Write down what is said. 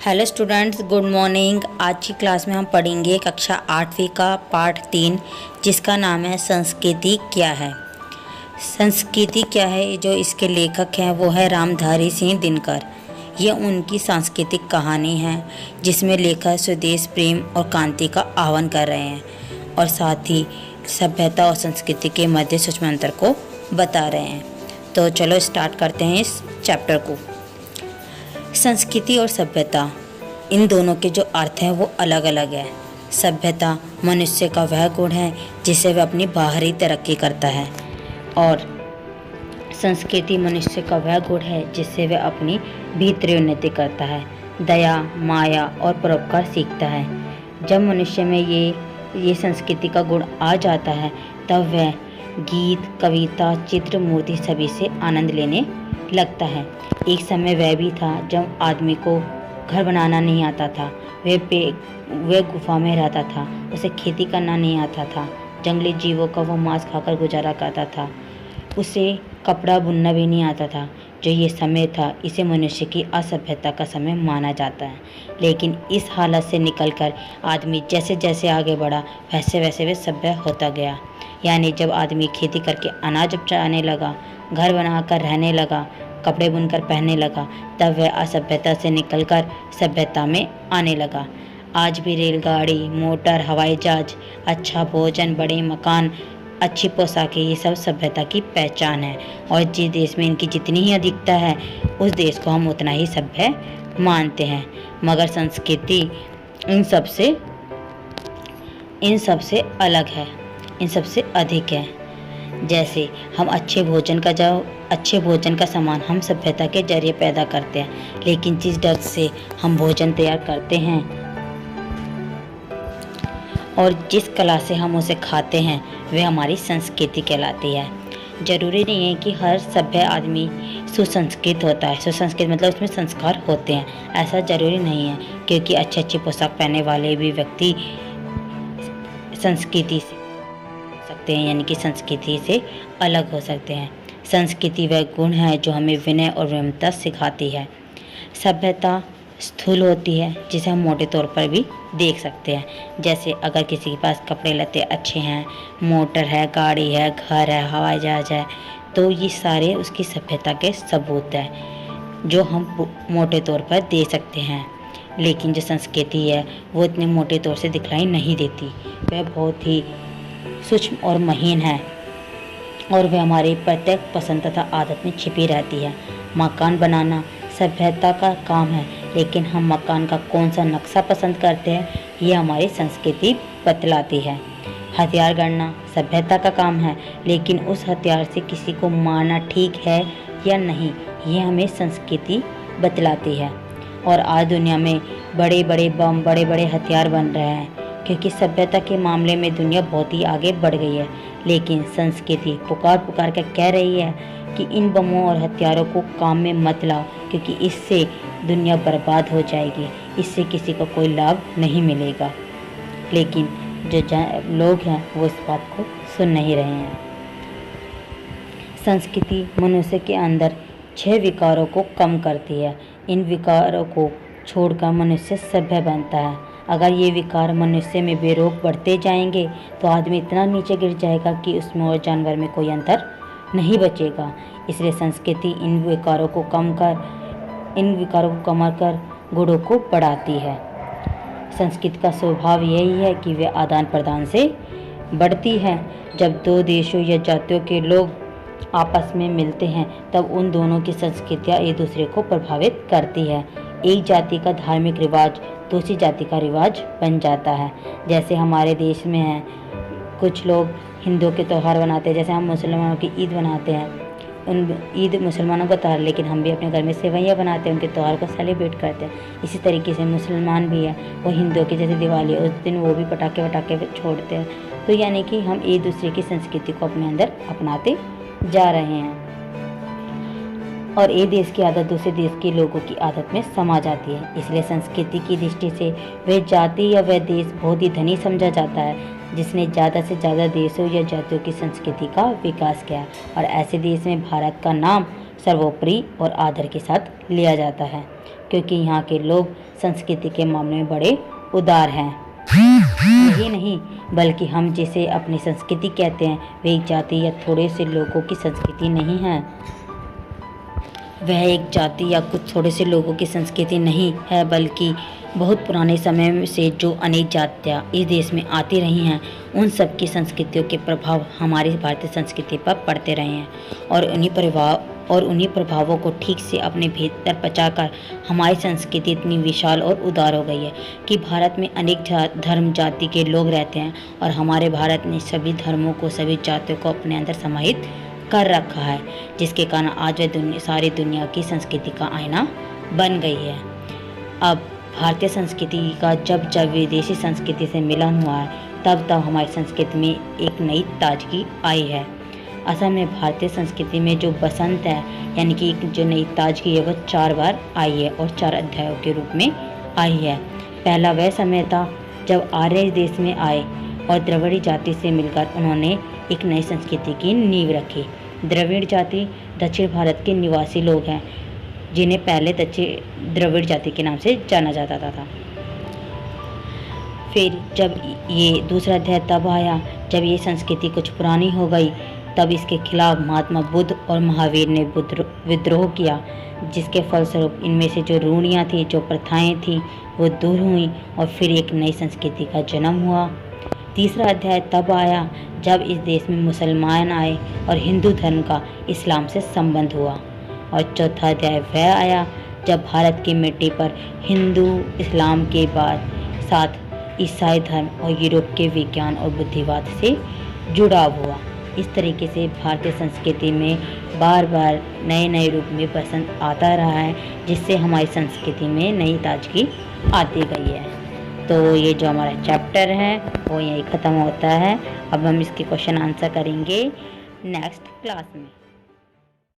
Hello students, good morning. आज की class में हम पढ़ेंगे कक्षा 8वीं का पाठ 3, जिसका नाम है संस्कृति क्या है। संस्कृति क्या है, जो इसके लेखक हैं वो है रामधारी सिंह दिनकर। ये उनकी सांस्कृतिक कहानी है जिसमें लेखक स्वदेश प्रेम और क्रांति का आह्वान कर रहे हैं और साथ ही सभ्यता और संस्कृति के मध्य सूक्ष्म अंतर को बता रहे हैं। तो चलो स्टार्ट करते हैं इस चैप्टर को। संस्कृति और सभ्यता, इन दोनों के जो अर्थ हैं वो अलग अलग है। सभ्यता मनुष्य का वह गुण है जिससे वह अपनी बाहरी तरक्की करता है और संस्कृति मनुष्य का वह गुण है जिससे वह अपनी भीतरी उन्नति करता है, दया, माया और परोपकार सीखता है। जब मनुष्य में ये संस्कृति का गुण आ जाता है तब वह गीत, कविता, चित्र, मूर्ति सभी से आनंद लेने लगता है। एक समय वह भी था जब आदमी को घर बनाना नहीं आता था, वह गुफा में रहता था, उसे खेती करना नहीं आता था, जंगली जीवों का वो मांस खाकर गुजारा करता था, उसे कपड़ा बुनना भी नहीं आता था। जो ये समय था इसे मनुष्य की असभ्यता का समय माना जाता है। लेकिन इस हालत से निकलकर आदमी जैसे जैसे आगे बढ़ा वैसे वैसे वह सभ्य होता गया। यानी जब आदमी खेती करके अनाज उपजाने लगा, घर बनाकर रहने लगा, कपड़े बुनकर पहनने लगा, तब वह असभ्यता से निकलकर सभ्यता में आने लगा। आज भी रेलगाड़ी, मोटर, हवाई जहाज, अच्छा भोजन, बड़े मकान, अच्छी पोशाकें, ये सब सभ्यता की पहचान है और जिस देश में इनकी जितनी ही अधिकता है उस देश को हम उतना ही सभ्य मानते हैं। मगर संस्कृति इन सबसे अलग है, इन सबसे अधिक है। जैसे हम अच्छे भोजन का सामान हम सभ्यता के जरिए पैदा करते हैं, लेकिन जिस डर से हम भोजन तैयार करते हैं और जिस कला से हम उसे खाते हैं वह हमारी संस्कृति कहलाती है। जरूरी नहीं है कि हर सभ्य आदमी सुसंस्कृत होता है। सुसंस्कृत मतलब उसमें संस्कार होते हैं, ऐसा जरूरी नहीं है, क्योंकि अच्छी पोशाक पहनने वाले भी व्यक्ति संस्कृति से सकते हैं, यानी कि संस्कृति से अलग हो सकते हैं। संस्कृति वह गुण है जो हमें विनय और विनम्रता सिखाती है। सभ्यता स्थूल होती है जिसे हम मोटे तौर पर भी देख सकते हैं। जैसे अगर किसी के पास कपड़े लत्ते अच्छे हैं, मोटर है, गाड़ी है, घर है, हवाई जहाज है, तो ये सारे उसकी सभ्यता के सबूत हैं जो हम मोटे तौर पर दे सकते हैं। लेकिन जो संस्कृति है वो इतने मोटे तौर से दिखलाई नहीं देती, वह बहुत ही सूक्ष्म और महीन है और वह हमारी प्रत्येक पसंद तथा आदत में छिपी रहती है। मकान बनाना सभ्यता का काम है, लेकिन हम मकान का कौन सा नक्शा पसंद करते हैं ये हमारी संस्कृति बतलाती है। हथियार गढ़ना सभ्यता का काम है, लेकिन उस हथियार से किसी को मारना ठीक है या नहीं ये हमें संस्कृति बतलाती है। और आज दुनिया में बड़े बड़े बम, बड़े बड़े हथियार बन रहे हैं, क्योंकि सभ्यता के मामले में दुनिया बहुत ही आगे बढ़ गई है। लेकिन संस्कृति पुकार कर कह रही है कि इन बमों और हथियारों को काम में मत लाओ, क्योंकि इससे दुनिया बर्बाद हो जाएगी, इससे किसी को कोई लाभ नहीं मिलेगा। लेकिन जो लोग हैं वो इस बात को सुन नहीं रहे हैं। संस्कृति मनुष्य के अंदर 6 विकारों को कम करती है। इन विकारों को छोड़कर मनुष्य सभ्य बनता है। अगर ये विकार मनुष्य में बेरोक बढ़ते जाएंगे तो आदमी इतना नीचे गिर जाएगा कि उसमें और जानवर में कोई अंतर नहीं बचेगा। इसलिए संस्कृति इन विकारों को कम कर गुणों को बढ़ाती है। संस्कृति का स्वभाव यही है कि वे आदान प्रदान से बढ़ती है। जब 2 देशों या जातियों के लोग आपस में मिलते हैं तब उन दोनों की संस्कृतियाँ एक दूसरे को प्रभावित करती है। एक जाति का धार्मिक रिवाज दूसरी जाति का रिवाज बन जाता है। जैसे हमारे देश में है, कुछ लोग हिंदुओं के त्यौहार बनाते हैं, जैसे हम मुसलमानों की ईद बनाते हैं। ईद मुसलमानों का त्यौहार, लेकिन हम भी अपने घर में सेवैयाँ बनाते हैं, उनके त्यौहार को सेलिब्रेट करते हैं। इसी तरीके से मुसलमान भी है, वो हिंदुओं की जैसे दिवाली है, उस दिन वो भी पटाखे छोड़ते हैं। तो यानी कि हम एक दूसरे की संस्कृति को अपने अंदर अपनाते जा रहे हैं और एक देश की आदत दूसरे देश के लोगों की आदत में समा जाती है। इसलिए संस्कृति की दृष्टि से वह जाति या वह देश बहुत ही धनी समझा जाता है जिसने ज़्यादा से ज़्यादा देशों या जातियों की संस्कृति का विकास किया। और ऐसे देश में भारत का नाम सर्वोपरि और आदर के साथ लिया जाता है। क्योंकि यहाँ के लोग संस्कृति के मामले में बड़े उदार हैं। यही नहीं बल्कि हम जिसे अपनी संस्कृति कहते हैं वह एक जाति या थोड़े से लोगों की संस्कृति नहीं है। वह एक जाति या कुछ थोड़े से लोगों की संस्कृति नहीं है बल्कि बहुत पुराने समय से जो अनेक जातियाँ इस देश में आती रही हैं उन सब की संस्कृतियों के प्रभाव हमारी भारतीय संस्कृति पर पड़ते रहे हैं और उन्हीं प्रभावों को ठीक से अपने भीतर पचाकर हमारी संस्कृति इतनी विशाल और उदार हो गई है कि भारत में अनेक धर्म जाति के लोग रहते हैं और हमारे भारत ने सभी धर्मों को सभी जातियों को अपने अंदर समाहित कर रखा है, जिसके कारण आज वह सारी दुनिया की संस्कृति का आईना बन गई है। अब भारतीय संस्कृति का जब जब विदेशी संस्कृति से मिलन हुआ है तब तब हमारी संस्कृति में एक नई ताजगी आई है। असल में भारतीय संस्कृति में जो बसंत है यानी कि जो नई ताजगी है वह 4 बार आई है और 4 अध्यायों के रूप में आई है। पहला वह समय था जब आर्य इस देश में आए और द्रविड़ जाति से मिलकर उन्होंने एक नई संस्कृति की नींव रखी। द्रविड़ जाति दक्षिण भारत के निवासी लोग हैं जिन्हें पहले द्रविड़ जाति के नाम से जाना जाता था। फिर जब ये दूसरा अध्याय तब आया जब ये संस्कृति कुछ पुरानी हो गई, तब इसके खिलाफ महात्मा बुद्ध और महावीर ने विद्रोह किया, जिसके फलस्वरूप इनमें से जो रूढ़ियाँ थी, जो प्रथाएं थी वो दूर हुई और फिर एक नई संस्कृति का जन्म हुआ। तीसरा अध्याय तब आया जब इस देश में मुसलमान आए और हिंदू धर्म का इस्लाम से संबंध हुआ। और चौथा अध्याय वह आया जब भारत की मिट्टी पर हिंदू इस्लाम के बाद साथ ईसाई धर्म और यूरोप के विज्ञान और बुद्धिवाद से जुड़ाव हुआ। इस तरीके से भारतीय संस्कृति में बार बार नए नए रूप में बसंत आता रहा है, जिससे हमारी संस्कृति में नई ताजगी आती गई है। तो ये जो हमारा चैप्टर है वो यहीं ख़त्म होता है। अब हम इसके क्वेश्चन आंसर करेंगे नेक्स्ट क्लास में।